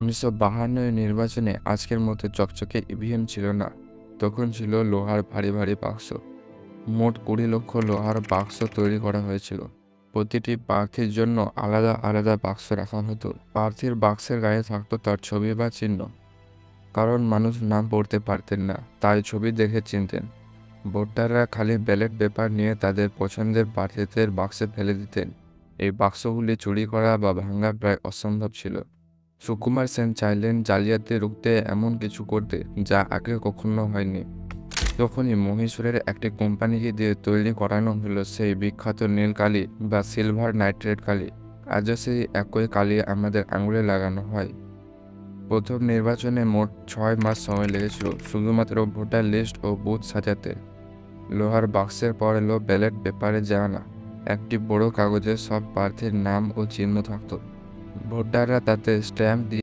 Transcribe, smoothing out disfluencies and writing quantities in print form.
1952 নির্বাচনে আজকের মতো চকচকে ইভিএম ছিল না। তখন ছিল লোহার ভারী ভারী বাক্স। মোট 20 লক্ষ লোহার বাক্স তৈরি করা হয়েছিল। প্রতিটি প্রার্থীর জন্য আলাদা আলাদা বাক্স রাখা হতো। প্রার্থীর বাক্সের গায়ে থাকতো তার ছবি বা চিহ্ন। কারণ মানুষ নাম পড়তে পারতেন না, তাই ছবি দেখে চিনতেন। ভোটাররা খালি ব্যালট পেপার নিয়ে তাদের পছন্দের প্রার্থীদের বাক্সে ফেলে দিতেন। এই বাক্সগুলি চুরি করা বা ভাঙা প্রায় অসম্ভব ছিল। সুকুমার সেন চাইলেন জালিয়াতি রুখতে এমন কিছু করতে যা আগে কখনো হয়নি। তখনই মহীশূরের একটি কোম্পানিকে দিয়ে তৈরি করানো হলো সেই বিখ্যাত নীল কালি বা সিলভার নাইট্রেট কালি। আজও সেই একই কালি আমাদের আঙুলে লাগানো হয়। প্রথম নির্বাচনে মোট 6 মাস সময় লেগেছিল শুধুমাত্র ভোটার লিস্ট ও বুথ সাজাতে। লোহার বাক্সের পর এলো ব্যালট পেপারে জানা একটি বড় কাগজে সব প্রার্থীর নাম ও চিহ্ন থাকতো। ভোটাররা তাতে স্ট্যাম্প দিয়ে